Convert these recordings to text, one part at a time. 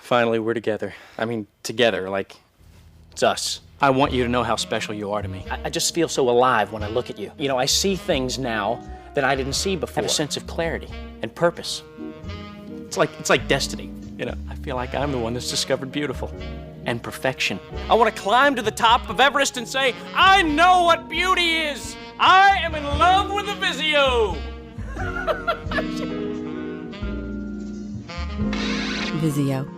Finally, we're together. I mean, together, like, it's us. I want you to know how special you are to me. I just feel so alive when I look at you. You know, I see things now that I didn't see before. I have a sense of clarity and purpose. It's like destiny, you know? I feel like I'm the one that's discovered beautiful and perfection. I want to climb to the top of Everest and say, I know what beauty is! I am in love with a Vizio! Vizio.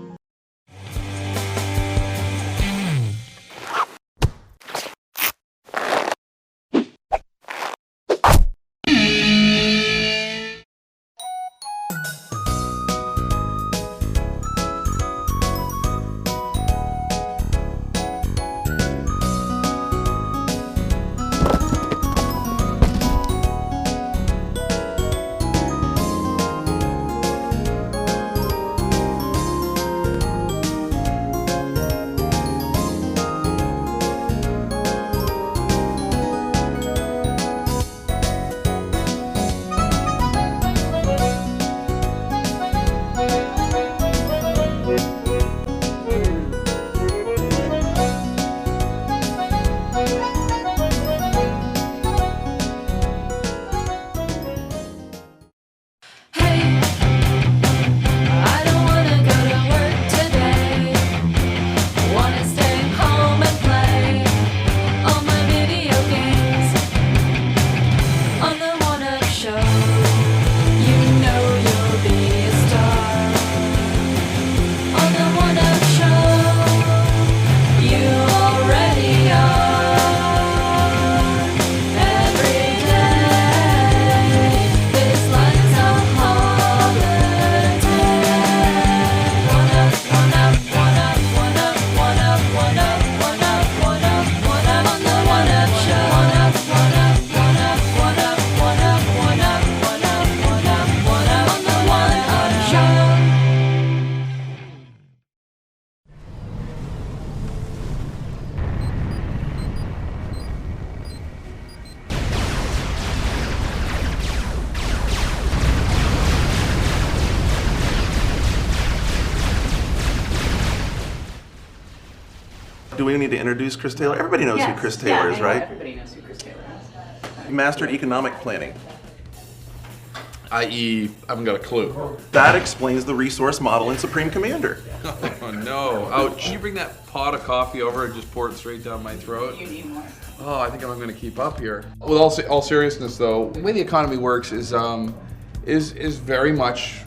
Do we need to introduce Chris Taylor? Everybody knows who Chris Taylor is, right? Everybody knows who Chris Taylor is. Mastered economic planning. I.e., I haven't got a clue. That explains the resource model in Supreme Commander. Oh no. Ouch. Can you bring that pot of coffee over and just pour it straight down my throat? You need more. Oh, I think I'm going to keep up here. With all seriousness though, the way the economy works is very much,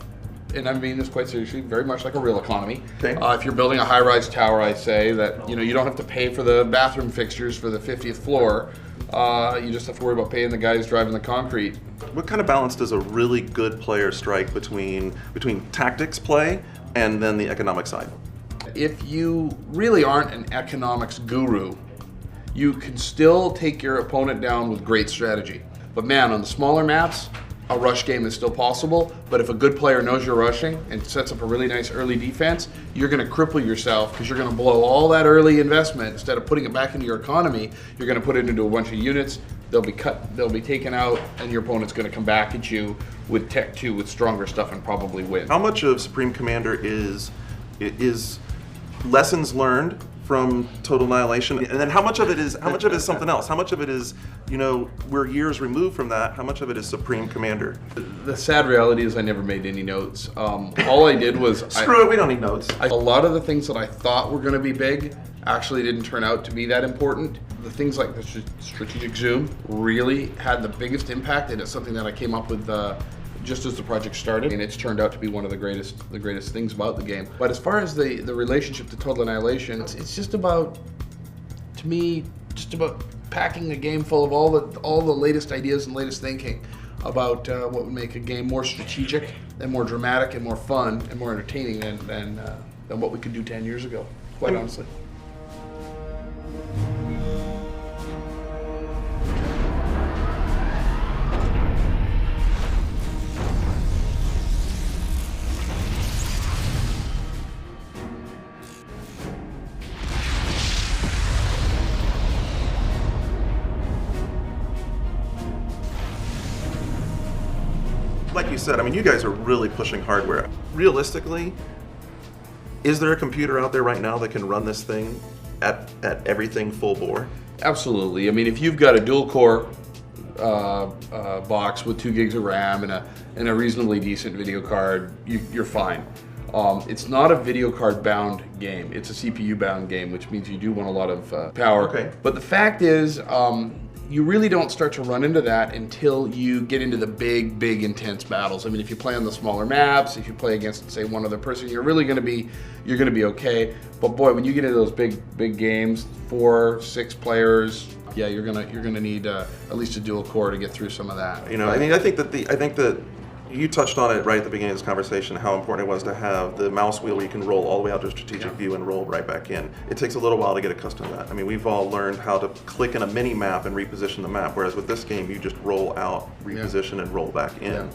and I mean this quite seriously, very much like a real economy. Okay. If you're building a high-rise tower, I say that you don't have to pay for the bathroom fixtures for the 50th floor. You just have to worry about paying the guys driving the concrete. What kind of balance does a really good player strike between tactics play and then the economic side? If you really aren't an economics guru, you can still take your opponent down with great strategy. But man, on the smaller maps, a rush game is still possible, but if a good player knows you're rushing and sets up a really nice early defense, you're going to cripple yourself because you're going to blow all that early investment. Instead of putting it back into your economy, you're going to put it into a bunch of units, they'll be cut, they'll be taken out, and your opponent's going to come back at you with Tech 2 with stronger stuff and probably win. How much of Supreme Commander is lessons learned from Total Annihilation, and then how much of it is something else? How much of it is, we're years removed from that? How much of it is Supreme Commander? The sad reality is I never made any notes. All I did was Screw it, we don't need notes. A lot of the things that I thought were going to be big actually didn't turn out to be that important. The things like the strategic zoom really had the biggest impact, and it's something that I came up with just as the project started, and it's turned out to be one of the greatest things about the game. But as far as the relationship to Total Annihilation, it's just about, to me, just about packing a game full of all the latest ideas and latest thinking about what would make a game more strategic and more dramatic and more fun and more entertaining than what we could do 10 years ago, quite honestly. Like you said, I mean, you guys are really pushing hardware. Realistically, Is there a computer out there right now that can run this thing at everything full bore? Absolutely. I mean, if you've got a dual core box with 2 gigs of RAM and a reasonably decent video card, you're fine. It's not a video card bound game. It's a CPU bound game, which means you do want a lot of power. Okay. But the fact is, you really don't start to run into that until you get into the big intense battles. I mean, if you play on the smaller maps, if you play against, say, one other person, you're gonna be okay. But boy, when you get into those big games, 4, 6 players, yeah, you're gonna need at least a dual core to get through some of that. You know, I mean, I think that you touched on it right at the beginning of this conversation, how important it was to have the mouse wheel where you can roll all the way out to a strategic view and roll right back in. It takes a little while to get accustomed to that. I mean, we've all learned how to click in a mini map and reposition the map, whereas with this game, you just roll out, reposition, and roll back in. Yeah.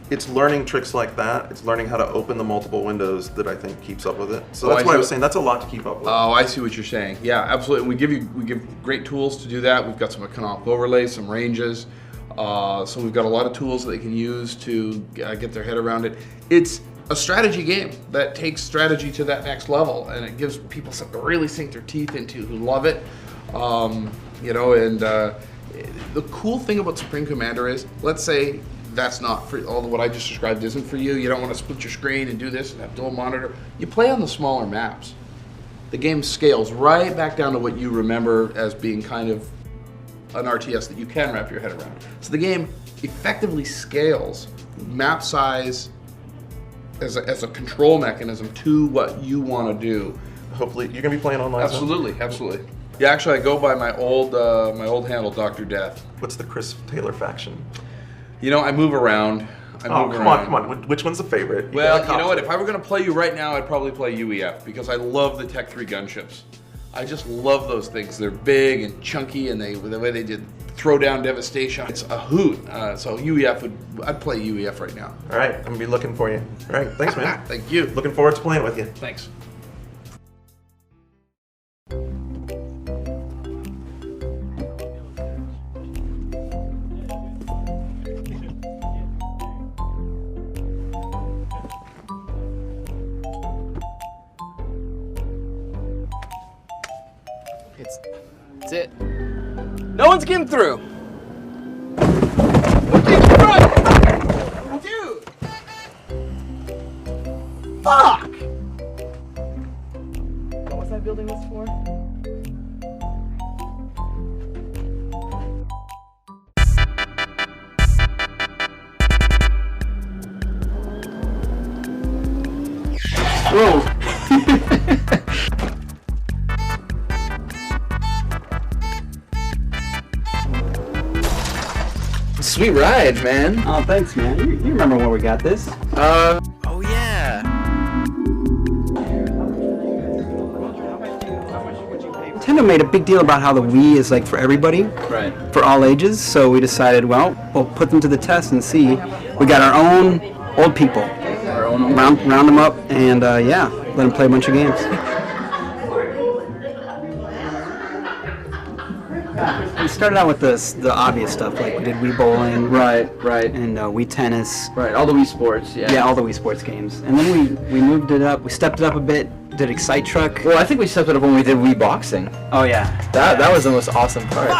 It's learning tricks like that. It's learning how to open the multiple windows that I think keeps up with it. So Oh, that's I why I see. was saying that's a lot to keep up with. Oh, I see what you're saying. Yeah, absolutely. We give great tools to do that. We've got some canonic overlays, some ranges. So we've got a lot of tools that they can use to get their head around it. It's a strategy game that takes strategy to that next level, and it gives people something to really sink their teeth into who love it. You know, and the cool thing about Supreme Commander is, let's say that's not for all what I just described isn't for you. You don't want to split your screen and do this and have dual monitor. You play on the smaller maps. The game scales right back down to what you remember as being kind of an RTS that you can wrap your head around. So the game effectively scales map size as a control mechanism to what you want to do. Hopefully, you're gonna be playing online. Absolutely, absolutely. Yeah, actually, I go by my old handle, Dr. Death. What's the Chris Taylor faction? You know, I move around. Come on. Which one's the favorite? Well, you know what? If I were going to play you right now, I'd probably play UEF because I love the Tech 3 gunships. I just love those things. They're big and chunky, and the way they did throw down devastation, it's a hoot. So I'd play UEF right now. All right, I'm gonna be looking for you. All right, thanks, man. Thank you. Looking forward to playing with you. Thanks. That's it. No one's getting through. Dude! Fuck! What was I building this for? Whoa! Sweet ride, man. Oh, thanks, man. You remember when we got this? Oh yeah. Nintendo made a big deal about how the Wii is like for everybody, Right. for all ages. So we decided, well, we'll put them to the test and see. We got our own old people, Our own round them up, and yeah, let them play a bunch of games. We started out with the obvious stuff, like we did Wii bowling, Right. and Wii tennis. Right. All the Wii Sports. Yeah. Yeah, all the Wii Sports games. And then we moved it up. We stepped it up a bit. Did Excite Truck. Well, I think we stepped it up when we did Wii Boxing. Oh yeah. That was the most awesome part.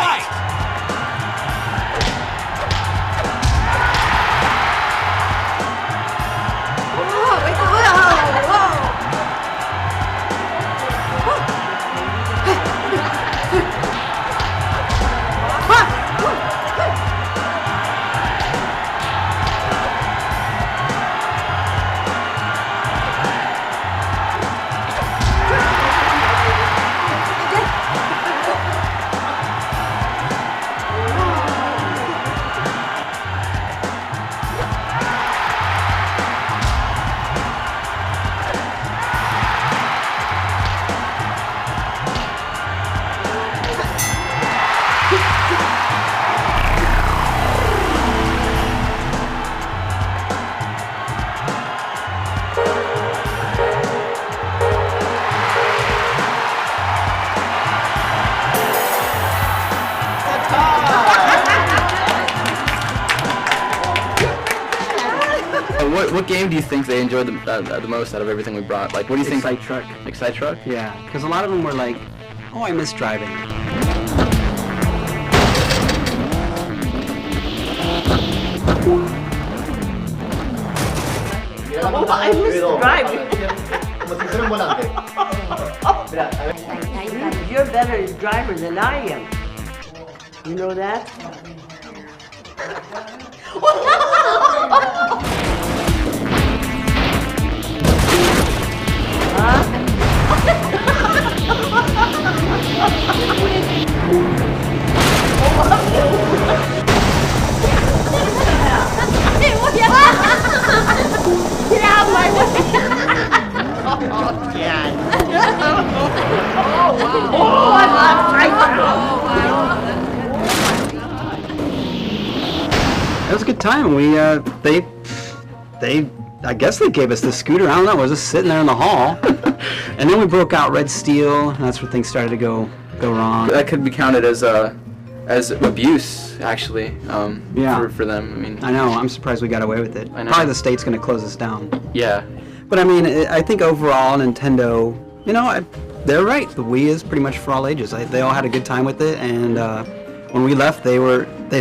What game do you think they enjoyed the most out of everything we brought? Like, what do you think? Excite Truck. Excite Truck? Yeah, because a lot of them were like, oh, I miss driving. Oh, I miss driving. You're better driver than I am. You know that? Get out of my way! Oh, God. Oh, I'm It was a good time. We I guess they gave us the scooter. I don't know. It was just sitting there in the hall, and then we broke out Red Steel, and that's where things started to go wrong. That could be counted as abuse, actually. Yeah. For them. I mean. I know. I'm surprised we got away with it. I know. Probably the state's going to close us down. Yeah. But I mean, I think overall Nintendo, they're right. The Wii is pretty much for all ages. They all had a good time with it, and when we left, they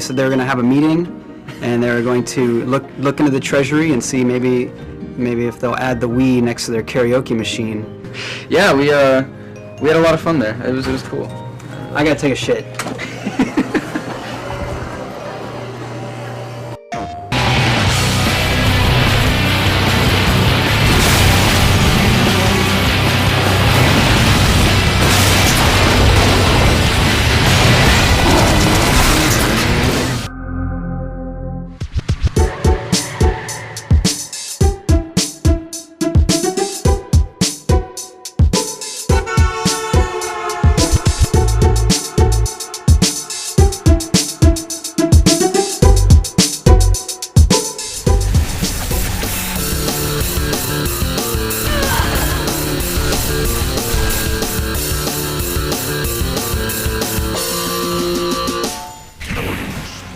said they were going to have a meeting, and they were going to look into the treasury and see maybe if they'll add the Wii next to their karaoke machine. Yeah, we had a lot of fun there. It was cool. I gotta take a shit.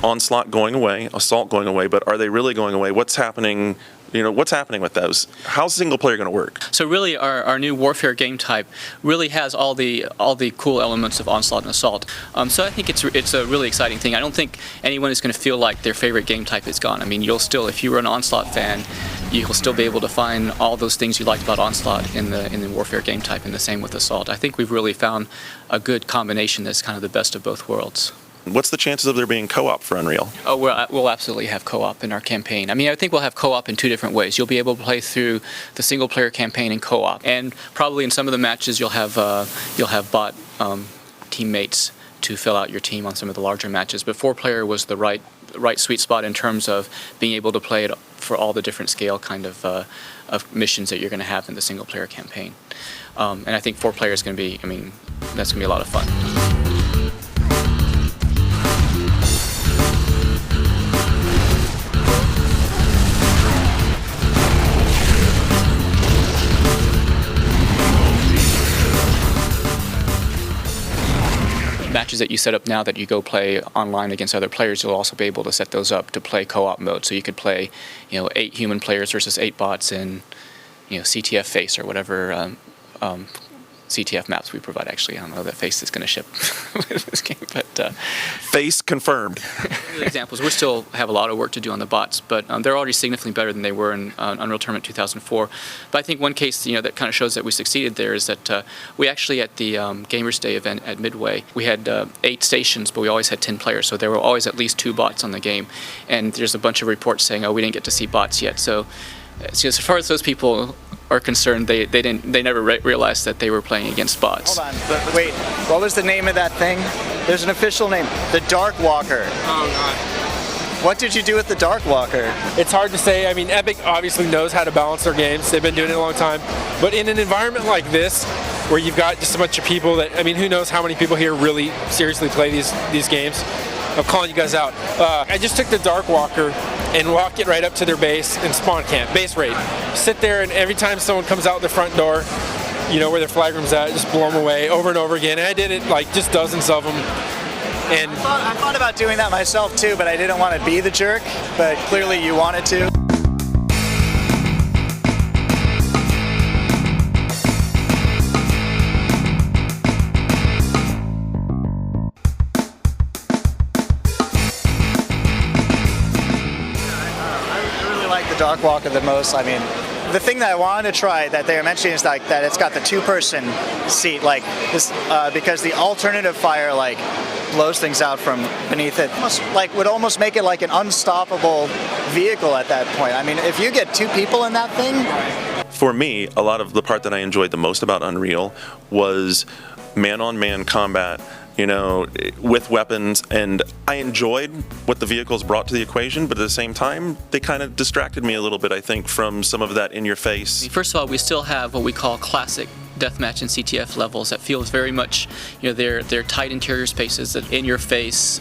Onslaught going away, Assault going away, but are they really going away? What's happening? What's happening with those? How's single player going to work? So really, our new Warfare game type really has all the cool elements of Onslaught and Assault. So I think it's a really exciting thing. I don't think anyone is going to feel like their favorite game type is gone. I mean, you'll still, if you were an Onslaught fan, you'll still be able to find all those things you liked about Onslaught in the Warfare game type, and the same with Assault. I think we've really found a good combination that's kind of the best of both worlds. What's the chances of there being co-op for Unreal? Oh, we'll absolutely have co-op in our campaign. I mean, I think we'll have co-op in two different ways. You'll be able to play through the single-player campaign in co-op, and probably in some of the matches you'll have bot teammates to fill out your team on some of the larger matches. But 4-player was the right sweet spot in terms of being able to play it for all the different scale kind of missions that you're going to have in the single-player campaign. And I think 4-player is going to be, that's going to be a lot of fun. Matches that you set up now that you go play online against other players, you'll also be able to set those up to play co-op mode. So you could play, 8 human players versus 8 bots in, CTF Face or whatever CTF maps we provide. Actually, I don't know that Face is going to ship with this game, but Face confirmed. Examples. We still have a lot of work to do on the bots, but they're already significantly better than they were in Unreal Tournament 2004. But I think one case, that kind of shows that we succeeded there is that we actually at the Gamers Day event at Midway, we had 8 stations, but we always had 10 players, so there were always at least 2 bots on the game. And there's a bunch of reports saying, oh, we didn't get to see bots yet. So as far as those people are concerned, they never realized that they were playing against bots. Hold on, but wait, what was the name of that thing? There's an official name, the Dark Walker. Oh God. What did you do with the Dark Walker? It's hard to say. I mean, Epic obviously knows how to balance their games. They've been doing it a long time. But in an environment like this, where you've got just a bunch of people that, who knows how many people here really seriously play these games. I'm calling you guys out. I just took the Dark Walker and walk it right up to their base and spawn camp, base raid. Sit there, and every time someone comes out the front door, where their flag room's at, just blow them away over and over again. And I did it like just dozens of them. And I thought about doing that myself too, but I didn't want to be the jerk, but clearly you wanted to. like the Dark Walker the most. I mean, the thing that I wanted to try that they were mentioning is like that it's got the two-person seat, like this, because the alternative fire like blows things out from beneath it. Would almost make it like an unstoppable vehicle at that point. I mean, if you get 2 people in that thing. For me, a lot of the part that I enjoyed the most about Unreal was man-on-man combat, you know, with weapons, and I enjoyed what the vehicles brought to the equation, but at the same time, they kind of distracted me a little bit, I think, from some of that in-your-face. First of all, we still have what we call classic deathmatch and CTF levels that feels very much, you know, they're tight interior spaces, that in-your-face,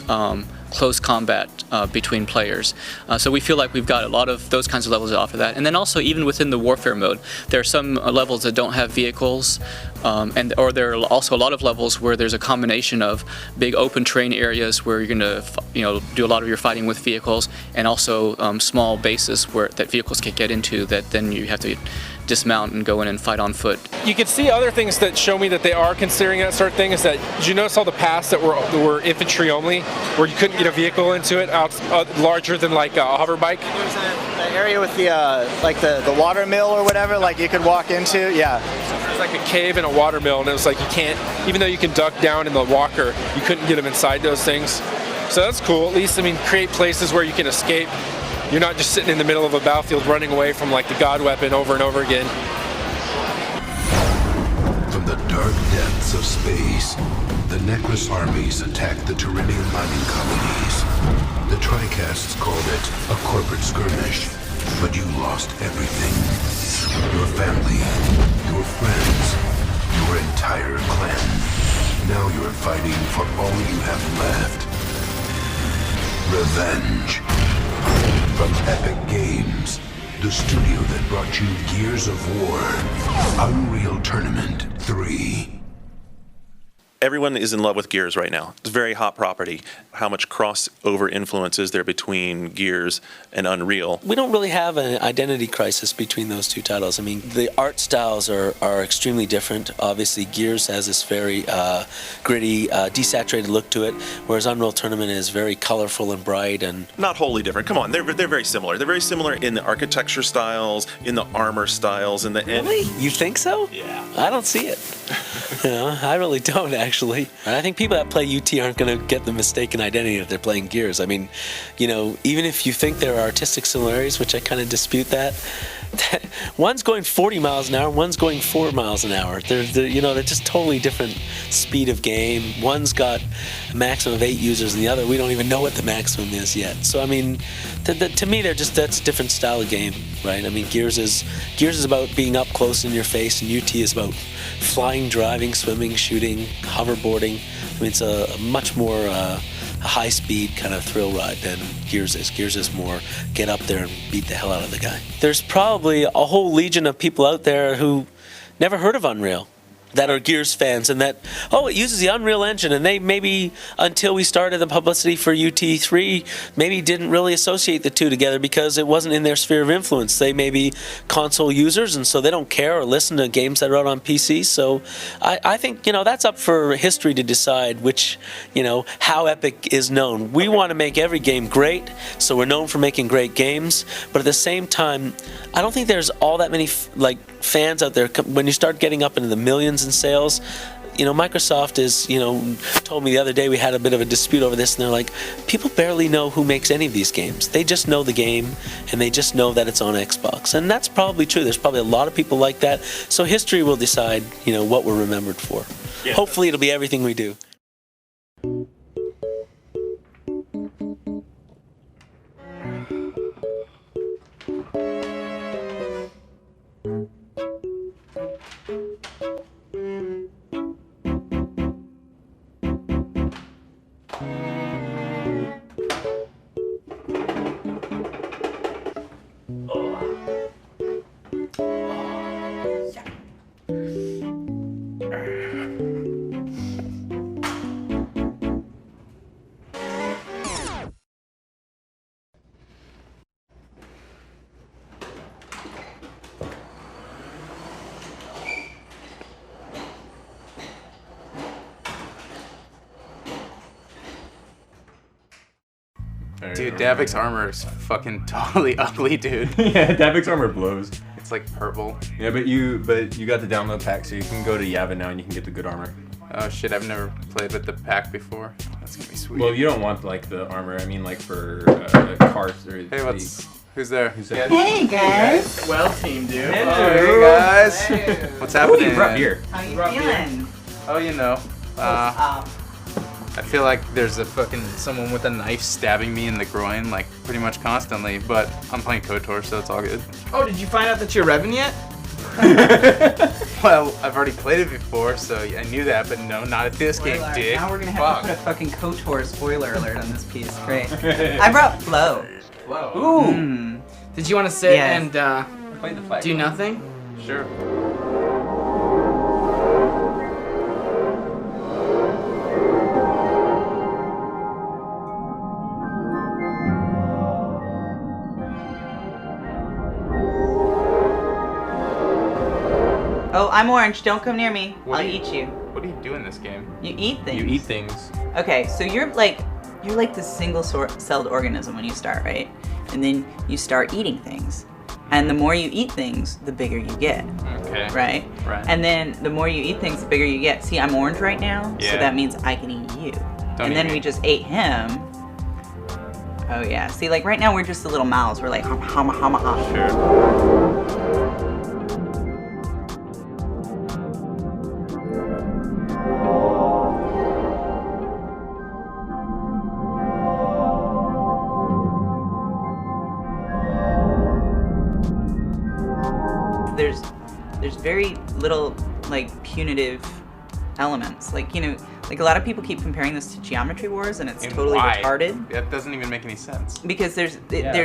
close combat between players. So we feel like we've got a lot of those kinds of levels that offer that. And then also, even within the warfare mode, there are some levels that don't have vehicles, or there are also a lot of levels where there's a combination of big open terrain areas where you're going to, you know, do a lot of your fighting with vehicles, and also small bases where that vehicles can get into that then you have to dismount and go in and fight on foot. You can see other things that show me that they are considering that sort of thing. Is that, did you notice all the paths that were infantry only, where you couldn't get a vehicle into it larger than like a hover bike? There's an area with the like the water mill or whatever, like you could walk into. Yeah. It's like a cave and a water mill, and it was like you can't, even though you can duck down in the walker, you couldn't get them inside those things. So that's cool. At least, I mean, create places where you can escape. You're not just sitting in the middle of a battlefield running away from like the god weapon over and over again. From the dark depths of space, the Necrus armies attacked the Tyrannian mining colonies. The Tricasts called it a corporate skirmish, but you lost everything. Your family, your friends, your entire clan. Now you're fighting for all you have left. Revenge. From Epic Games, the studio that brought you Gears of War, Unreal Tournament 3. Everyone is in love with Gears right now. It's a very hot property. How much crossover influence is there between Gears and Unreal? We don't really have an identity crisis between those two titles. I mean, the art styles are extremely different. Obviously, Gears has this very gritty, desaturated look to it, whereas Unreal Tournament is very colorful and bright. And not wholly different. Come on, they're very similar. They're very similar in the architecture styles, in the armor styles, in the Really? You think so? Yeah. I don't see it. You know, I really don't, actually. And I think people that play UT aren't going to get the mistaken identity that they're playing Gears. I mean, you know, even if you think there are artistic similarities, which I kind of dispute that, one's going 40 miles an hour, one's going 4 miles an hour. They're just totally different speed of game. One's got a maximum of 8 users, and the other, we don't even know what the maximum is yet. So, I mean, to me, that's a different style of game, right? I mean, Gears is about being up close in your face, and UT is about flying, driving, swimming, shooting, hoverboarding. I mean, it's a much more a high-speed kind of thrill ride than Gears is. Gears is more get up there and beat the hell out of the guy. There's probably a whole legion of people out there who never heard of Unreal, that are Gears fans, and that, it uses the Unreal Engine, and they maybe, until we started the publicity for UT3, maybe didn't really associate the two together because it wasn't in their sphere of influence. They may be console users, and so they don't care or listen to games that are out on PC. So I think, that's up for history to decide which, how Epic is known. We want to make every game great, so we're known for making great games, but at the same time, I don't think there's all that many fans out there. When you start getting up into the millions in sales, Microsoft is, told me the other day, we had a bit of a dispute over this, and they're like, people barely know who makes any of these games. They just know the game, and they just know that it's on Xbox. And that's probably true. There's probably a lot of people like that. So history will decide, what we're remembered for. Yeah. Hopefully it'll be everything we do. Dude, Davik's armor is fucking totally ugly, dude. Yeah, Davik's armor blows. It's like purple. Yeah, but you got the download pack, so you can go to Yavin now and you can get the good armor. Oh shit, I've never played with the pack before. That's gonna be sweet. Well, you don't want like the armor. I mean, like for cars or. Hey, who's there? Who's there? Hey guys. Well team, dude. Hello. Hey guys. Hey. What's happening? Ooh, rough beer. How you feeling? Oh, you know. I feel like there's a fucking someone with a knife stabbing me in the groin, like pretty much constantly. But I'm playing KOTOR, so it's all good. Oh, did you find out that you're revving yet? Well, I've already played it before, so I knew that, but no, not at this game, dick. Now we're gonna have to put a fucking KOTOR spoiler alert on this piece. Great. I brought Flo. Whoa. Ooh. Did you want to sit and Play the flag. do nothing? Sure. Oh, I'm orange. Don't come near me. What I'll do you- eat you. What do you do in this game? You eat things. You eat things. Okay, so you're like the single-celled organism when you start, right? And then you start eating things. And the more you eat things, the bigger you get. Okay. Right? Right. And then the more you eat things, the bigger you get. See, I'm orange right now, so Yeah. that means I can eat you. Don't And eat then me. we just ate him. Oh yeah. See, like right now we're just the little mouths. We're like hum hum hum hum. Sure. There's very little like punitive elements. Like, you know, like a lot of people keep comparing this to Geometry Wars, and it's And totally why? retarded. That doesn't even make any sense. Because there's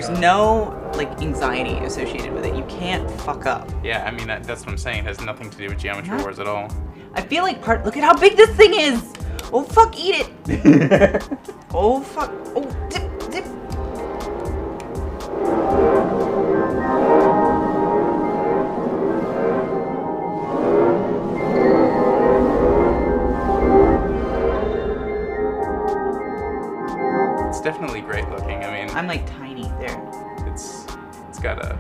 no like anxiety associated with it. You can't fuck up. Yeah, I mean, that's what I'm saying. It has nothing to do with Geometry Yeah. Wars at all. I feel like look at how big this thing is. Oh fuck, eat it. Oh fuck. Oh dip dip. It's definitely great looking. I mean, I'm like tiny there. it's got a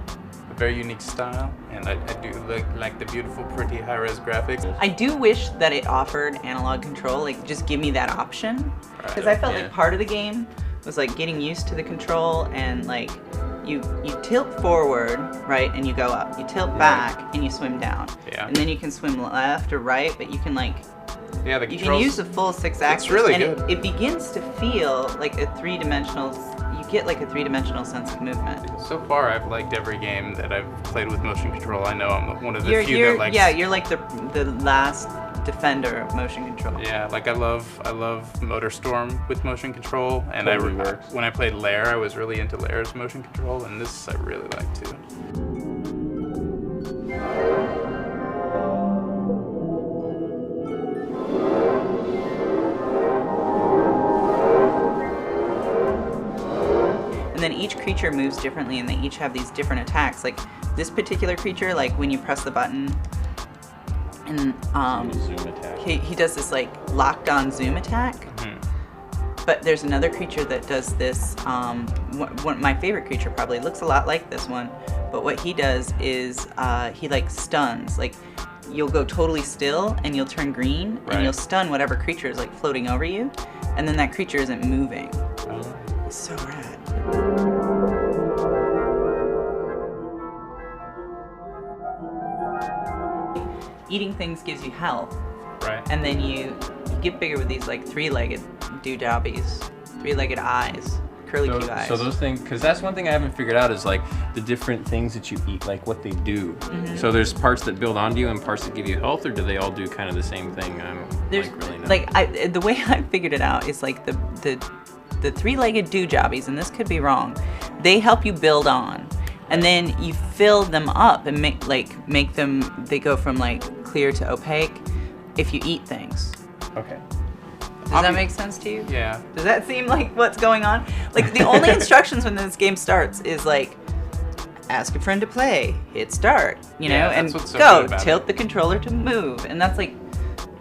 very unique style, and I do like the beautiful, pretty high-res graphics. I do wish that it offered analog control, like just give me that option. Because I felt like part of the game was like getting used to the control, and like you tilt forward, right, and you go up. You tilt back and you swim down. Yeah. And then you can swim left or right, but you can like Yeah, the you can controls. use the full 6-axis. It's really and good. It begins to feel like a three-dimensional. You get like a three-dimensional sense of movement. So far, I've liked every game that I've played with motion control. I know I'm one of the You're few that likes. yeah, you're like the last defender of motion control. Yeah, like I love MotorStorm with motion control, and Totally works. when I played Lair, I was really into Lair's motion control, and this I really like too. And then each creature moves differently, and they each have these different attacks. Like this particular creature, like when you press the button, and Zoom attack. he does this like locked on zoom attack. But there's another creature that does this. My favorite creature probably looks a lot like this one, but what he does is he like stuns. Like you'll go totally still and you'll turn green, Right. and you'll stun whatever creature is like floating over you, and then that creature isn't moving. It's so rad. Eating things gives you health. Right. And then you get bigger with these like three-legged doodobbies, three-legged eyes, curly Q eyes. So those things, because that's one thing I haven't figured out is like the different things that you eat, like what they do. So there's parts that build onto you and parts that give you health, or do they all do kind of the same thing? There's like really not. like the way I figured it out is like the three-legged doojobbies, and this could be wrong. They help you build on, and then you fill them up and make them. They go from like clear to opaque if you eat things. Okay. Does that make sense to you? Yeah. Does that seem like what's going on? Like the only instructions when this game starts is like, ask a friend to play, hit start, you know, Yeah, and that's what's so go good about tilt the controller to move, and that's like,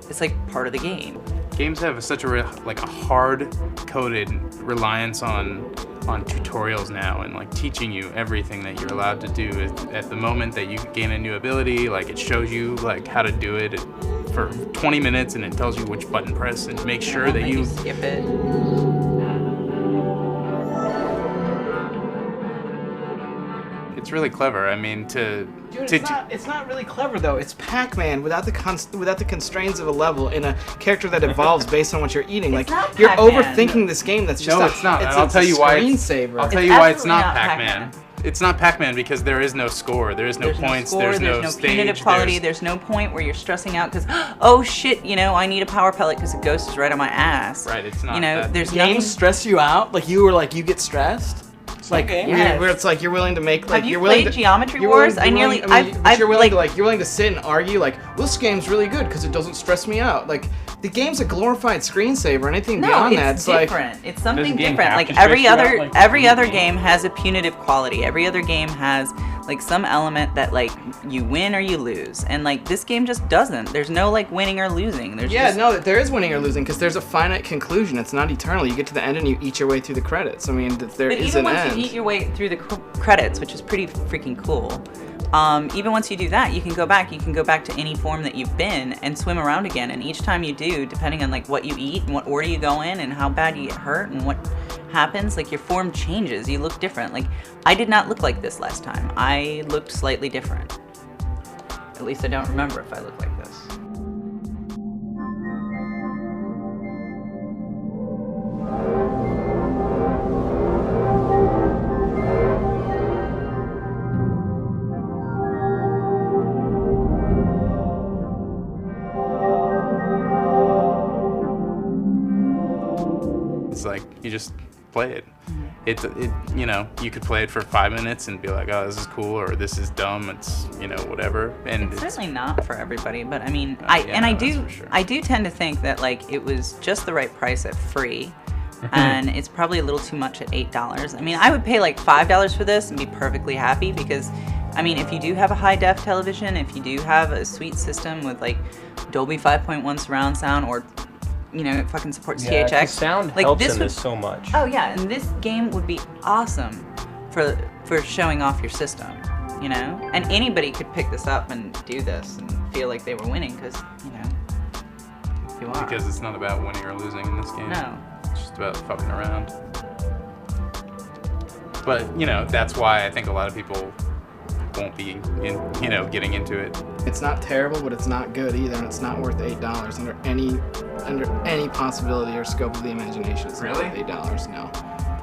it's like part of the game. Games have such a hard-coded reliance on on tutorials now and like teaching you everything that you're allowed to do at the moment that you gain a new ability. Like it shows you like how to do it for 20 minutes and it tells you which button press and make sure that you skip it. It's really clever. I mean, Dude, it's not really clever though. It's Pac-Man without the constraints of a level in a character that evolves based on what you're eating. Like you're overthinking this game. That's just it's not. I'll tell you why. Screensaver. I'll tell you why it's not Pac-Man. It's not Pac-Man because there is no score. There is no points. There's no stage. Punitive quality. There's no point where you're stressing out because, oh shit, I need a power pellet because a ghost is right on my ass. Right. It's not. There's games stress you out. Like you get stressed. Like where it's like you're willing to make like Have you you're willing played to, Geometry you're Wars? Willing, you're willing to sit and argue like this game's really good because it doesn't stress me out. Like the game's a glorified screensaver. Anything beyond that, it's different. like It's something different. Like every other game has a punitive quality. Every other game has like some element that like you win or you lose, and like this game just doesn't. There's no like winning or losing. There is winning or losing because there's a finite conclusion. It's not eternal. You get to the end and you eat your way through the credits. I mean, there is an end. Even once you eat your way through the credits, which is pretty freaking cool. Even once you do that, you can go back to any form that you've been and swim around again. And each time you do, depending on like what you eat and what order you go in and how bad you get hurt and what happens, like your form changes. You look different. Like I did not look like this last time. I looked slightly different. At least I don't remember if I looked like this. It's like you just play it. You could play it for 5 minutes and be like, oh, this is cool, or this is dumb. It's whatever. And it's certainly not for everybody, but I mean, I do tend to think that like it was just the right price at free, and it's probably a little too much at $8. I mean, I would pay like $5 for this and be perfectly happy because, I mean, if you do have a high def television, if you do have a sweet system with like Dolby 5.1 surround sound or it fucking supports THX. The sound like helps this in this so much. Oh yeah, and this game would be awesome for showing off your system, And anybody could pick this up and do this and feel like they were winning because, you are. Because it's not about winning or losing in this game. No. It's just about fucking around. But, that's why I think a lot of people won't be getting into it. It's not terrible, but it's not good either, and it's not worth $8 under any possibility or scope of the imagination. It's really? Not worth $8, no.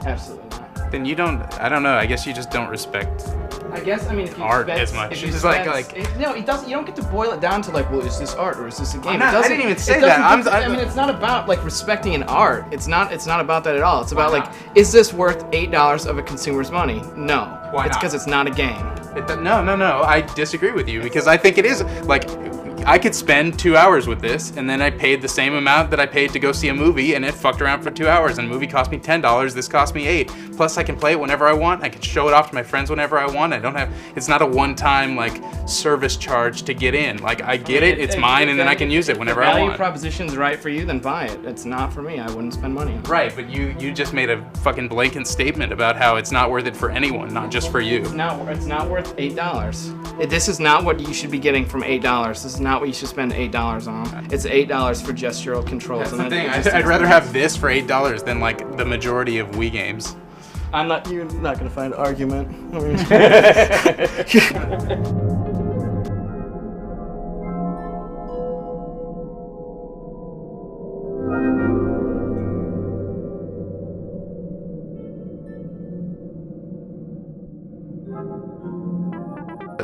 Absolutely not. Then you don't, I don't know, I guess you just don't respect if you art as much. If you it's it doesn't. You don't get to boil it down to like, well, is this art or is this a game? I didn't even say that. I mean, it's not about like respecting an art. It's not about that at all. It's about like, is this worth $8 of a consumer's money? No. Why it's because it's not a game. No. I disagree with you because I think it is like. I could spend 2 hours with this, and then I paid the same amount that I paid to go see a movie, and it fucked around for 2 hours, and the movie cost me $10, this cost me $8. Plus, I can play it whenever I want, I can show it off to my friends whenever I want, it's not a one-time, like, service charge to get in. Like, I get it, it's mine, and then I can use it whenever I want. If the value proposition's right for you, then buy it. It's not for me, I wouldn't spend money on it. Right, but you just made a fucking blatant statement about how it's not worth it for anyone, not just for you. It's not worth $8. This is not what you should be getting from $8. This is not what you should spend $8 on. It's $8 for gestural controls. That's the thing. I'd rather have this for $8 than like the majority of Wii games. You're not gonna find an argument.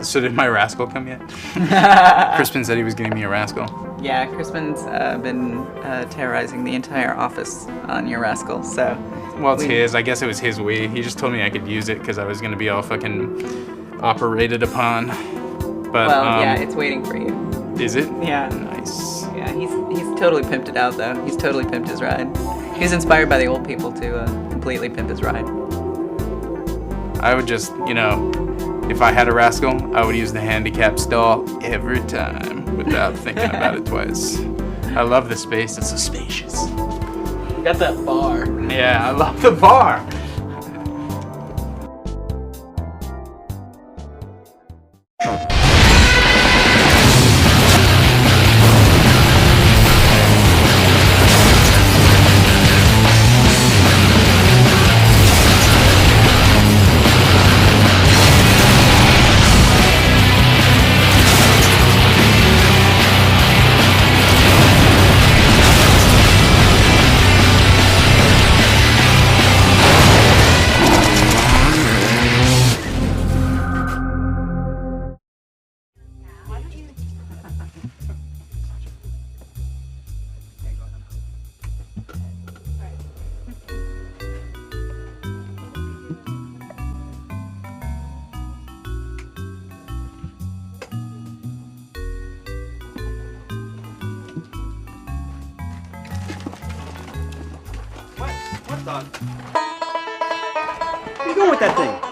So did my Rascal come yet? Crispin said he was getting me a Rascal. Yeah, Crispin's been terrorizing the entire office on your Rascal, so... Well, it's his. I guess it was his Wii. He just told me I could use it because I was going to be all fucking operated upon. But, yeah, it's waiting for you. Is it? Yeah. Nice. Yeah, he's totally pimped it out, though. He's totally pimped his ride. He's inspired by the old people to completely pimp his ride. I would just, if I had a Rascal, I would use the handicap stall every time without thinking about it twice. I love the space. It's so spacious. You got that bar. Yeah, I love the bar. Where you going with that thing?